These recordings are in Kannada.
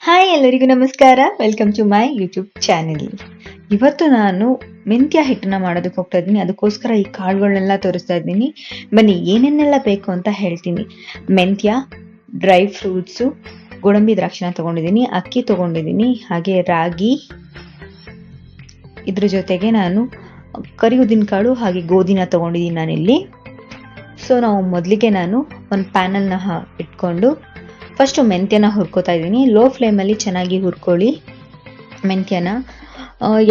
ಹಾಯ್, ಎಲ್ಲರಿಗೂ ನಮಸ್ಕಾರ. Welcome to my YouTube channel. ಇವತ್ತು ನಾನು ಮೆಂತ್ಯ ಹಿಟ್ಟನ್ನ ಮಾಡೋದಕ್ಕೆ ಹೋಗ್ತಾ ಇದ್ದೀನಿ. ಅದಕ್ಕೋಸ್ಕರ ಈ ಕಾಳುಗಳನ್ನೆಲ್ಲ ತೋರಿಸ್ತಾ ಇದ್ದೀನಿ. ಬನ್ನಿ, ಏನೇನೆಲ್ಲ ಬೇಕು ಅಂತ ಹೇಳ್ತೀನಿ. ಮೆಂತ್ಯ, ಡ್ರೈ ಫ್ರೂಟ್ಸು, ಗೋಡಂಬಿ ದ್ರಾಕ್ಷಿನ ತೊಗೊಂಡಿದ್ದೀನಿ, ಅಕ್ಕಿ ತೊಗೊಂಡಿದ್ದೀನಿ, ಹಾಗೆ ರಾಗಿ, ಇದ್ರ ಜೊತೆಗೆ ನಾನು ಕರಿ ಉದ್ದಿನ ಕಾಳು ಹಾಗೆ ಗೋಧಿನ ತೊಗೊಂಡಿದ್ದೀನಿ ನಾನಿಲ್ಲಿ. ಸೊ ನಾವು ಮೊದಲಿಗೆ ನಾನು ಒಂದು ಪ್ಯಾನಲ್ನ ಇಟ್ಕೊಂಡು ಫಸ್ಟು ಮೆಂತ್ಯನ ಹುರ್ಕೋತಾ ಇದ್ದೀನಿ. ಲೋ ಫ್ಲೇಮಲ್ಲಿ ಚೆನ್ನಾಗಿ ಹುರ್ಕೊಳ್ಳಿ ಮೆಂತ್ಯನ.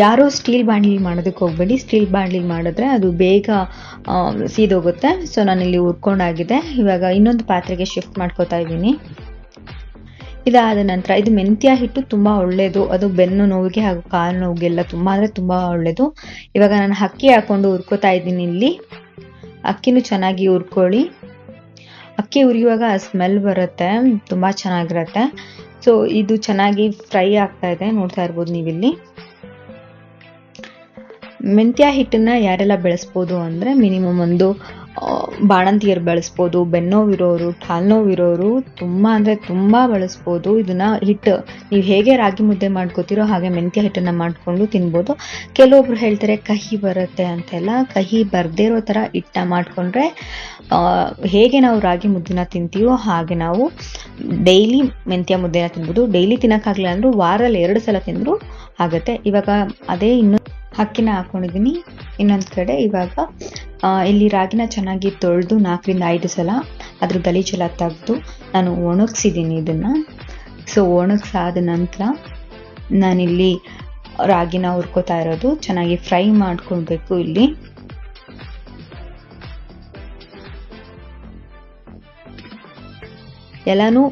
ಯಾರೂ ಸ್ಟೀಲ್ ಬಾಣಲಿ ಮಾಡೋದಕ್ಕೆ ಹೋಗಬೇಡಿ. ಸ್ಟೀಲ್ ಬಾಣಲಿ ಮಾಡಿದ್ರೆ ಅದು ಬೇಗ ಸೀದೋಗುತ್ತೆ. ಸೊ ನಾನಿಲ್ಲಿ ಹುರ್ಕೊಂಡಾಗಿದೆ. ಇವಾಗ ಇನ್ನೊಂದು ಪಾತ್ರೆಗೆ ಶಿಫ್ಟ್ ಮಾಡ್ಕೋತಾ ಇದ್ದೀನಿ. ಇದಾದ ನಂತರ ಇದು ಮೆಂತ್ಯ ಹಿಟ್ಟು ತುಂಬ ಒಳ್ಳೆಯದು. ಅದು ಬೆನ್ನು ನೋವಿಗೆ ಹಾಗೂ ಕಾಲು ನೋವಿಗೆಲ್ಲ ತುಂಬ ಅಂದರೆ ತುಂಬ ಒಳ್ಳೆಯದು. ಇವಾಗ ನಾನು ಅಕ್ಕಿ ಹಾಕ್ಕೊಂಡು ಹುರ್ಕೋತಾ ಇದ್ದೀನಿ. ಇಲ್ಲಿ ಅಕ್ಕಿನೂ ಚೆನ್ನಾಗಿ ಹುರ್ಕೊಳ್ಳಿ. ಅಕ್ಕಿ ಹುರಿಯುವಾಗ ಸ್ಮೆಲ್ ಬರುತ್ತೆ, ತುಂಬ ಚೆನ್ನಾಗಿರುತ್ತೆ. ಸೊ ಇದು ಚೆನ್ನಾಗಿ ಫ್ರೈ ಆಗ್ತಾ ಇದೆ, ನೋಡ್ತಾ ಇರ್ಬೋದು ನೀವಿಲ್ಲಿ. ಮೆಂತ್ಯ ಹಿಟ್ಟನ್ನ ಯಾರೆಲ್ಲ ಬೆಳೆಸ್ಬೋದು ಅಂದರೆ ಮಿನಿಮಮ್ ಒಂದು ಬಾಣಂತಿಯರು ಬೆಳೆಸ್ಬೋದು, ಬೆನ್ನೋವಿರೋರು, ಕಾಲು ನೋವಿರೋರು ತುಂಬ ಅಂದರೆ ತುಂಬ ಬಳಸ್ಬೋದು. ಇದನ್ನ ಹಿಟ್ಟು ನೀವು ಹೇಗೆ ರಾಗಿ ಮುದ್ದೆ ಮಾಡ್ಕೋತೀರೋ ಹಾಗೆ ಮೆಂತ್ಯ ಹಿಟ್ಟನ್ನು ಮಾಡಿಕೊಂಡು ತಿನ್ಬೋದು. ಕೆಲವೊಬ್ರು ಹೇಳ್ತಾರೆ ಕಹಿ ಬರುತ್ತೆ ಅಂತೆಲ್ಲ. ಕಹಿ ಬರದೇ ಇರೋ ಥರ ಹಿಟ್ಟನ್ನ ಮಾಡಿಕೊಂಡ್ರೆ ಹೇಗೆ ನಾವು ರಾಗಿ ಮುದ್ದೆನ ತಿಂತೀವೋ ಹಾಗೆ ನಾವು ಡೈಲಿ ಮೆಂತ್ಯ ಮುದ್ದೆನ ತಿನ್ಬೋದು. ಡೈಲಿ ತಿನ್ನೋಕ್ಕಾಗಲಿಲ್ಲ ಅಂದರೂ ವಾರದಲ್ಲಿ 2 ಸಲ ತಿಂದರೂ ಆಗುತ್ತೆ. ಇವಾಗ ಅದೇ ಇನ್ನೂ ಅಕ್ಕಿನ ಹಾಕ್ಕೊಂಡಿದ್ದೀನಿ ಇನ್ನೊಂದು ಕಡೆ. ಇವಾಗ ಇಲ್ಲಿ ರಾಗಿನ ಚೆನ್ನಾಗಿ ತೊಳೆದು 4-5 ಸಲ ಅದ್ರ ಗಲೀಜೆಲ್ಲ ತೆಗೆದು ನಾನು ಒಣಗಿಸಿದ್ದೀನಿ ಇದನ್ನು. ಸೊ ಒಣಗಿಸಾದ ನಂತರ ನಾನಿಲ್ಲಿ ರಾಗಿನ ಹುರ್ಕೋತಾ ಇರೋದು. ಚೆನ್ನಾಗಿ ಫ್ರೈ ಮಾಡ್ಕೊಳ್ಬೇಕು. ಇಲ್ಲಿ ಎಲ್ಲನೂ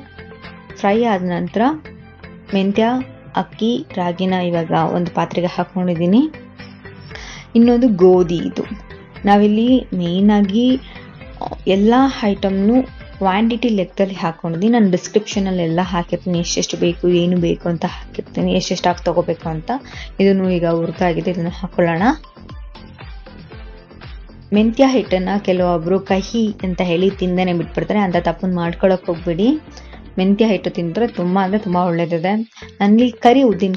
ಫ್ರೈ ಆದ ನಂತರ ಮೆಂತ್ಯ, ಅಕ್ಕಿ, ರಾಗಿನ ಇವಾಗ ಒಂದು ಪಾತ್ರೆಗೆ ಹಾಕ್ಕೊಂಡಿದ್ದೀನಿ. ಇನ್ನೊಂದು ಗೋಧಿ. ಇದು ನಾವಿಲ್ಲಿ ಮೇಯ್ನಾಗಿ ಎಲ್ಲ ಐಟಮ್ನು ಕ್ವಾಂಟಿಟಿ ಲೆಕ್ಕದಲ್ಲಿ ಹಾಕ್ಕೊಂಡಿದ್ದೀನಿ. ನಾನು ಡಿಸ್ಕ್ರಿಪ್ಷನಲ್ಲಿ ಎಲ್ಲ ಹಾಕಿರ್ತೀನಿ, ಎಷ್ಟೆಷ್ಟು ಬೇಕು, ಏನು ಬೇಕು ಅಂತ ಹಾಕಿರ್ತೀನಿ, ಎಷ್ಟೆಷ್ಟು ಹಾಕಿ ತೊಗೋಬೇಕು ಅಂತ. ಇದನ್ನು ಈಗ ಹುರಿದಾಗಿದೆ, ಇದನ್ನು ಹಾಕೊಳ್ಳೋಣ. ಮೆಂತ್ಯ ಹಿಟ್ಟನ್ನು ಕೆಲವೊಬ್ಬರು ಕಹಿ ಅಂತ ಹೇಳಿ ತಿಂದೇನೆ ಬಿಟ್ಬಿಡ್ತಾರೆ. ಅಂತ ತಪ್ಪನ್ನು ಮಾಡ್ಕೊಳಕ್ಕೆ ಹೋಗ್ಬೇಡಿ. ಮೆಂತ್ಯ ಹಿಟ್ಟು ತಿಂದರೆ ತುಂಬ ಅಂದರೆ ತುಂಬ ಒಳ್ಳೆಯದಿದೆ. ನನಗೆ ಕರಿ ಉದ್ದಿನ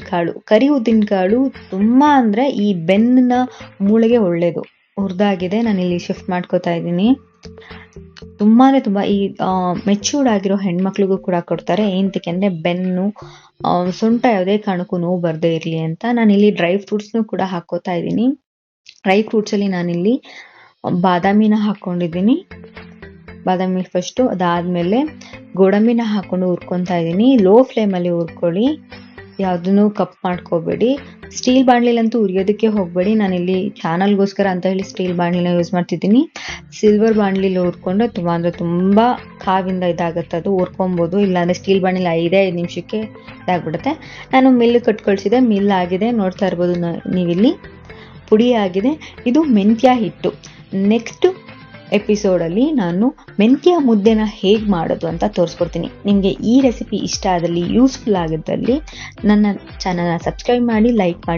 ಕಾಳು ತುಂಬ ಅಂದರೆ ಈ ಬೆನ್ನಿನ ಮೂಳೆಗೆ ಒಳ್ಳೆಯದು. ಹುರಿದಾಗಿದೆ, ನಾನಿಲ್ಲಿ ಶಿಫ್ಟ್ ಮಾಡ್ಕೋತಾ ಇದ್ದೀನಿ. ತುಂಬ ಅಂದರೆ ತುಂಬ ಈ ಮೆಚ್ಯೂರ್ಡ್ ಆಗಿರೋ ಹೆಣ್ಮಕ್ಳಿಗೂ ಕೂಡ ಕೊಡ್ತಾರೆ. ಏನಕ್ಕೆ ಅಂದರೆ ಬೆನ್ನು, ಸೊಂಟ ಯಾವುದೇ ಕಾರಣಕ್ಕೂ ನೋವು ಬರದೇ ಇರಲಿ ಅಂತ. ನಾನಿಲ್ಲಿ ಡ್ರೈ ಫ್ರೂಟ್ಸ್ನೂ ಕೂಡ ಹಾಕ್ಕೋತಾ ಇದ್ದೀನಿ. ಡ್ರೈ ಫ್ರೂಟ್ಸಲ್ಲಿ ನಾನಿಲ್ಲಿ ಬಾದಾಮಿನ ಹಾಕ್ಕೊಂಡಿದ್ದೀನಿ. ಬಾದಾಮಿ ಫಸ್ಟು, ಅದಾದಮೇಲೆ ಗೋಡಂಬಿನ ಹಾಕ್ಕೊಂಡು ಹುರ್ಕೊತಾ ಇದ್ದೀನಿ. ಲೋ ಫ್ಲೇಮಲ್ಲಿ ಹುರ್ಕೊಳ್ಳಿ, ಯಾವುದನ್ನು ಕಪ್ ಮಾಡ್ಕೋಬೇಡಿ. ಸ್ಟೀಲ್ ಬಾಣಲಿಲಂತೂ ಹುರಿಯೋದಕ್ಕೆ ಹೋಗಬೇಡಿ. ನಾನಿಲ್ಲಿ ಚಾನಲ್ಗೋಸ್ಕರ ಅಂತ ಹೇಳಿ ಸ್ಟೀಲ್ ಬಾಣಲಿನ ಯೂಸ್ ಮಾಡ್ತಿದ್ದೀನಿ. ಸಿಲ್ವರ್ ಬಾಣಲಿಲಿ ಹುರ್ಕೊಂಡ್ರೆ ತುಂಬ ಅಂದರೆ ತುಂಬ ಕಾವಿಂದ ಇದಾಗುತ್ತೆ, ಅದು ಹುರ್ಕೊಬೋದು. ಇಲ್ಲಾಂದರೆ ಸ್ಟೀಲ್ ಬಾಣಲಿ 5 ನಿಮಿಷಕ್ಕೆ ಇದಾಗ್ಬಿಡುತ್ತೆ. ನಾನು ಮಿಲ್ ಕಳ್ಸಿದೆ, ಮಿಲ್ ಆಗಿದೆ, ನೋಡ್ತಾ ಇರ್ಬೋದು ನೀವಿಲ್ಲಿ ಪುಡಿ ಆಗಿದೆ. ಇದು ಮೆಂತ್ಯ ಹಿಟ್ಟು. ನೆಕ್ಸ್ಟ್ ಎಪಿಸೋಡಲ್ಲಿ ನಾನು ಮೆಂತ್ಯ ಮುದ್ದೆನ ಹೇಗೆ ಮಾಡೋದು ಅಂತ ತೋರಿಸ್ಕೊಡ್ತೀನಿ. ನಿಮಗೆ ಈ ರೆಸಿಪಿ ಇಷ್ಟ ಆದಲ್ಲಿ, ಯೂಸ್ಫುಲ್ ಆಗಿದ್ದಲ್ಲಿ ನನ್ನ ಚಾನಲ್ನ ಸಬ್ಸ್ಕ್ರೈಬ್ ಮಾಡಿ, ಲೈಕ್ ಮಾಡಿ.